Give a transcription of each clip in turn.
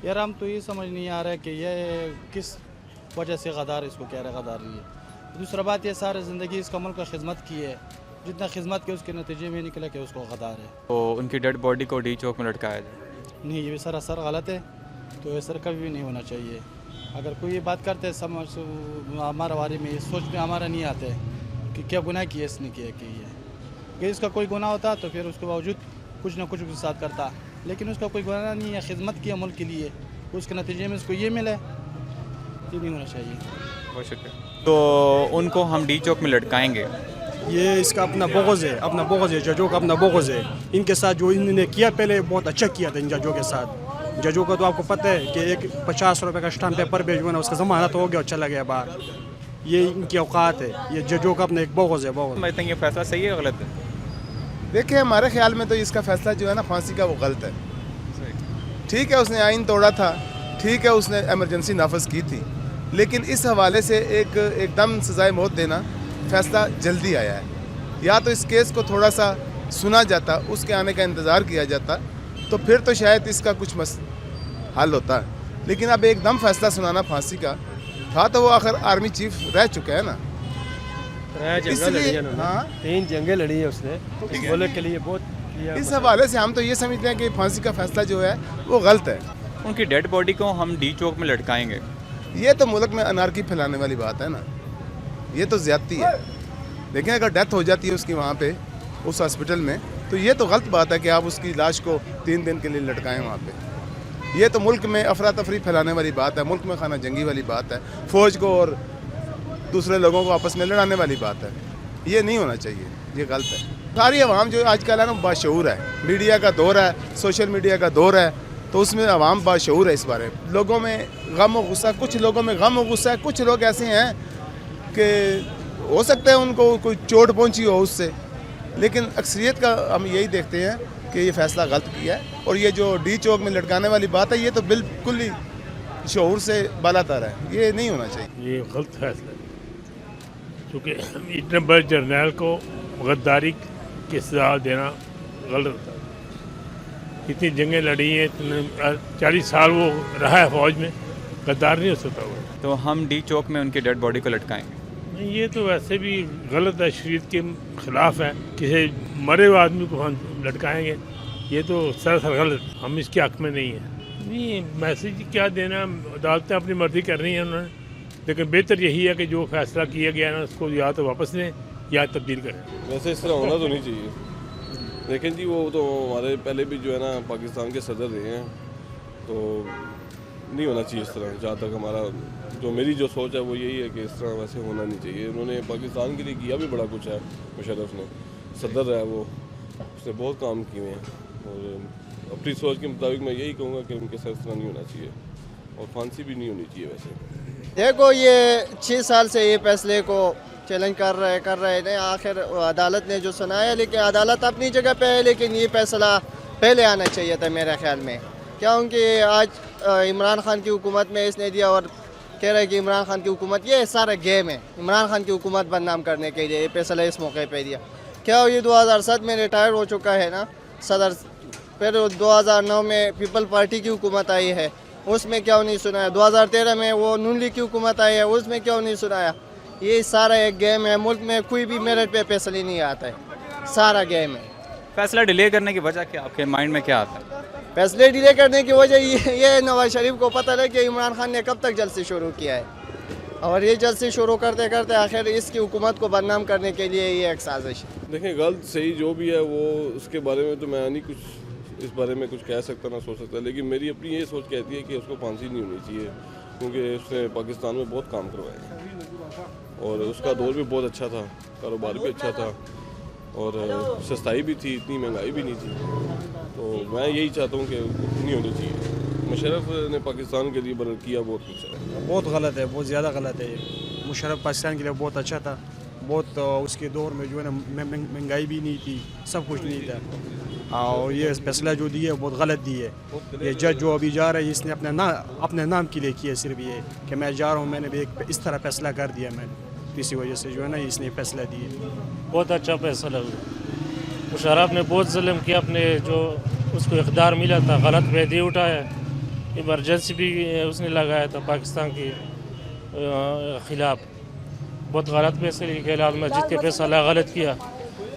यार हम तो ये समझ नहीं आ रहा है कि ये किस वजह से गद्दार इसको कह रहा है गद्दारी है। दूसरा बात ये सारी ज़िंदगी इसका मुल्क का खिदमत की है, जितना खिदमत की उसके नतीजे में निकला कि उसको गद्दार है। तो उनकी डेड बॉडी को डी चौक में लटकाया जाए, नहीं ये सरासर गलत है, तो ये सर कभी भी नहीं होना चाहिए। अगर कोई ये बात करते हैं समझ हमारे बारे में सोच में हमारा नहीं आता है कि क्या गुनाह किया इसने किया कि ये कि इसका कोई गुनाह होता तो फिर उसके बावजूद कुछ ना कुछ उसके साथ करता, लेकिन उसका कोई गुनाह नहीं है, खिदमत किया मुल्क के लिए, उसके नतीजे में इसको ये मिला, ये नहीं होना चाहिए। बहुत शुक्रिया। तो उनको हम डी चौक में लटकाएंगे, ये इसका अपना बोगज़ है, अपना बोगज़ है, जजों का अपना बोगज़ है। इनके साथ जो इन्होंने किया पहले बहुत अच्छा किया था इन जजों के साथ। जजों का तो आपको पता है कि एक 50 रुपये का स्टाम्प पेपर भेजो ना, उसका ज़मानत हो गया और चला गया बाहर। ये इनकी औकात है, ये जजों का अपना एक बोगज़ है बोगज़। मैं ये फैसला सही है गलत है? देखिए हमारे ख्याल में तो इसका फैसला जो है ना फांसी का वो गलत है। ठीक है उसने आइन तोड़ा था, ठीक है उसने इमरजेंसी नाफज की थी, लेकिन इस हवाले से एकदम सज़ाए मौत देना फैसला जल्दी आया है। या तो इस केस को थोड़ा सा सुना जाता, उसके आने का इंतज़ार किया जाता, तो फिर तो शायद इसका कुछ हल होता है। लेकिन अब एकदम फैसला सुनाना फांसी का था, तो वो आखिर आर्मी चीफ रह चुका है ना, इसलिए हाँ 3 जंगें लड़ी है उसने, मुल्क के लिए बहुत किया। इस हवाले से हम तो ये समझते हैं कि फांसी का फैसला जो है वो गलत है। उनकी डेड बॉडी को हम डी चौक में लटकाएंगे, ये तो मुल्क में अनारकी फैलाने वाली बात है ना, ये तो ज़्यादती है। लेकिन अगर डेथ हो जाती है उसकी वहाँ पे उस हॉस्पिटल में, तो ये तो गलत बात है कि आप उसकी लाश को 3 दिन के लिए लटकाएं वहाँ पे। ये तो मुल्क में अफरा तफरी फैलाने वाली बात है, मुल्क में खाना जंगी वाली बात है, फ़ौज को और दूसरे लोगों को आपस में लड़ाने वाली बात है। ये नहीं होना चाहिए, ये गलत है। सारी अवाम जो आजकल है ना बाशऊर है, मीडिया का दौर है, सोशल मीडिया का दौर है, तो उसमें अवाम बाशऊर है इस बारे में। लोगों में गम और गुस्सा, कुछ लोगों में गम और गुस्सा है, कुछ लोग ऐसे हैं कि हो सकता है उनको कोई चोट पहुंची हो उससे, लेकिन अक्सरियत का हम यही देखते हैं कि ये फ़ैसला गलत किया है। और ये जो डी चौक में लटकाने वाली बात है, ये तो बिल्कुल ही शऊर से बालातर है, ये नहीं होना चाहिए। ये गलत फैसला है, क्योंकि इतने बड़े जर्नैल को गद्दारी की सजा देना गलत होता है। इतनी जंगें लड़ी हैं, इतने 40 साल वो रहा है फ़ौज में, गद्दार नहीं हो सकता वो। तो हम डी चौक में उनकी डेड बॉडी को लटकाएंगे। नहीं, ये तो वैसे भी गलत है, शरीयत के ख़िलाफ़ है। किसी मरे हुए आदमी को हम लटकाएंगे, ये तो सरासर गलत, हम इसके हक़ में नहीं है। नहीं, मैसेज क्या देना, अदालतें अपनी मर्ज़ी कर रही हैं उन्होंने, लेकिन बेहतर यही है कि जो फैसला किया गया है ना उसको या तो वापस लें या तब्दील करें। वैसे इस तरह होना तो नहीं चाहिए। लेकिन जी वो तो हमारे पहले भी जो है ना पाकिस्तान के सदर रहे हैं, तो नहीं होना चाहिए इस तरह। जहाँ तक हमारा जो मेरी जो सोच है वो यही है कि इस तरह वैसे होना नहीं चाहिए। उन्होंने पाकिस्तान के लिए किया भी बड़ा कुछ है, मुशर्रफ ने, सदर है वो, उसने बहुत काम किए हैं। और अपनी सोच के मुताबिक मैं यही कहूँगा कि उनके साथ इस तरह नहीं होना चाहिए और फांसी भी नहीं होनी चाहिए। वैसे देखो ये 6 साल से ये फैसले को चैलेंज कर रहे हैं, आखिर अदालत ने जो सुनाया, लेकिन अदालत अपनी जगह पे है, लेकिन ये फैसला पहले आना चाहिए था मेरे ख्याल में। क्योंकि आज इमरान खान की हुकूमत में इसने दिया और कह रहे हैं कि इमरान खान की हुकूमत, ये सारा गेम है इमरान खान की हुकूमत बदनाम करने के लिए ये फैसला इस मौके पे दिया। क्या ये 2007 में रिटायर हो चुका है ना सदर, फिर 2009 में पीपल पार्टी की हुकूमत आई है, उसमें क्यों नहीं सुनाया? 2013 में वो नून लीग की हुकूमत आई है, उसमें क्यों नहीं सुनाया? ये सारा एक गेम है, मुल्क में कोई भी मेरिट पे फैसला नहीं आता है, सारा गेम है। फैसला डिले करने की वजह क्या, आपके माइंड में क्या आता है? फैसले डिले करने की वजह ये नवाज शरीफ को पता है कि इमरान खान ने कब तक जलसे शुरू किया है, और ये जलसे शुरू करते करते आखिर इसकी हुकूमत को बदनाम करने के लिए ये एक साजिश है। देखें गलत सही जो भी है वो, उसके बारे में तो मैं नहीं कुछ इस बारे में कुछ कह सकता ना सोच सकता, लेकिन मेरी अपनी ये सोच कहती है कि उसको फांसी नहीं होनी चाहिए, क्योंकि उसने पाकिस्तान में बहुत काम करवाए और उसका दौर भी बहुत अच्छा था, कारोबार भी अच्छा था और सस्ताई भी थी, इतनी महंगाई भी नहीं थी। तो मैं यही चाहता हूँ कि नहीं होनी चाहिए। मुशर्रफ ने पाकिस्तान के लिए किया बहुत कुछ है। बहुत गलत है, बहुत ज़्यादा गलत है। मुशर्रफ पाकिस्तान के लिए बहुत अच्छा था, बहुत उसके दौर में जो है ना महंगाई भी नहीं थी, सब कुछ नहीं था, और ये फैसला जो दिया है बहुत गलत दी है। ये जज जो अभी जा रहा है, इसने अपने नाम के लिए किया, सिर्फ ये कि मैं जा रहा हूँ, मैंने भी एक इस तरह फैसला कर दिया मैंने, इसी वजह से जो है ना इसने फैसला दिया। बहुत अच्छा फैसला हुआ। मुशर्रफ ने बहुत जुल्म किया, अपने जो उसको इक़्तिदार मिला था गलत पैदी उठाया, इमरजेंसी भी उसने लगाया था पाकिस्तान के ख़िलाफ़। बहुत गलत फैसले के लाल मस्जिद के फैसला गलत किया,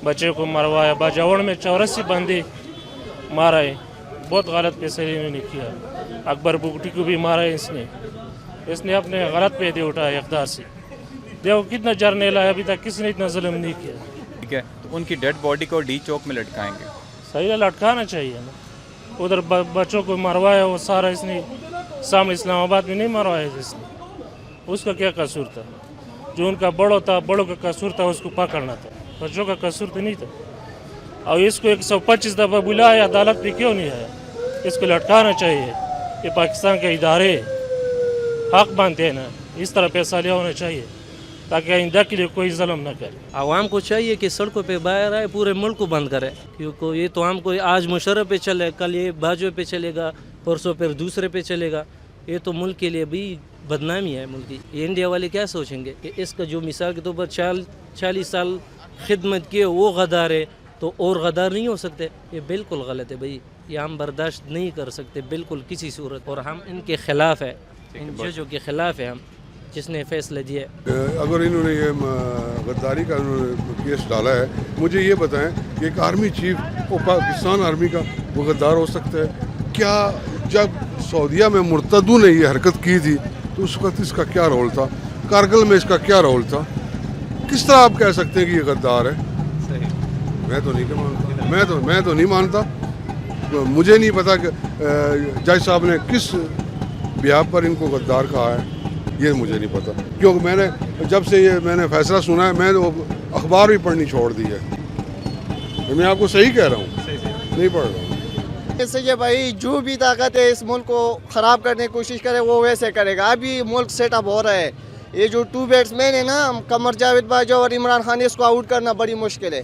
बच्चे को मरवाया, बाजावड़ में 84 बंदे मारा है, बहुत गलत फैसले इन्होंने किया। अकबर बुगटी को भी मारा है इसने अपने गलत पैदे उठाया इक़्तिदार से। देखो कितना जर्नेल है, अभी तक किसी ने इतना जुल्म नहीं किया। ठीक है, तो उनकी डेड बॉडी को डी चौक में लटकाएंगे। सही है, लटकाना चाहिए ना। उधर बच्चों को मरवाया, वो सारा इसने सामने इस्लामाबाद में नहीं मरवाया जिसने, उसका क्या कसूर था? जो उनका बड़ों का कसूर था उसको पकड़ना था, बच्चों का कसूर तो नहीं था। और इसको 125 दफ़ा बुलाया, अदालत पे क्यों नहीं आया? इसको लटकाना चाहिए। ये पाकिस्तान के इदारे हक मानते हैं ना, इस तरह फैसला होना चाहिए ताकि आइंदा के लिए कोई जुल्म न करे। आवाम को चाहिए कि सड़कों पे बाहर आए, पूरे मुल्क को बंद करे, क्योंकि ये तो हमको आज मुशर्रफ पे चले, कल ये बाजू पे चलेगा, परसों फिर दूसरे पे चलेगा। ये तो मुल्क के लिए भी बदनामी है मुल्क की। ये इंडिया वाले क्या सोचेंगे कि इसका जो मिसाल के तौर पर 40 साल खिदमत किए वो गद्दार है तो और गद्दार नहीं हो सकते? ये बिल्कुल गलत है भाई, ये हम बर्दाश्त नहीं कर सकते बिल्कुल किसी सूरत। और हम इनके ख़िलाफ़ है, इन जजों के ख़िलाफ़ है हम, जिसने फैसला दिया। अगर इन्होंने ये गद्दारी का केस डाला है, मुझे ये बताएं कि एक आर्मी चीफ वो पाकिस्तान आर्मी का वो गद्दार हो सकता है क्या? जब सऊदीया में मुर्तदों ने ये हरकत की थी तो उस वक्त इसका क्या रोल था? कारगिल में इसका क्या रोल था? किस तरह आप कह सकते हैं कि ये गद्दार है? मैं तो नहीं मानता, मैं तो नहीं मानता। मुझे नहीं पता कि जज साहब ने किस बिहार पर इनको गद्दार कहा है, ये मुझे नहीं पता, क्योंकि जब से मैंने फैसला सुना है, मैं तो अखबार भी पढ़नी छोड़ दी है। मैं आपको सही कह रहा हूँ, नहीं पढ़ रहा हूँ। जैसे ये भाई जो भी ताकत है इस मुल्क को ख़राब करने की कोशिश करे वो वैसे करेगा। अभी मुल्क सेटअप हो रहा है, ये जो 2 बैट्समैन है ना, कमर जावेद बाजवा और इमरान खान, इसको आउट करना बड़ी मुश्किल है।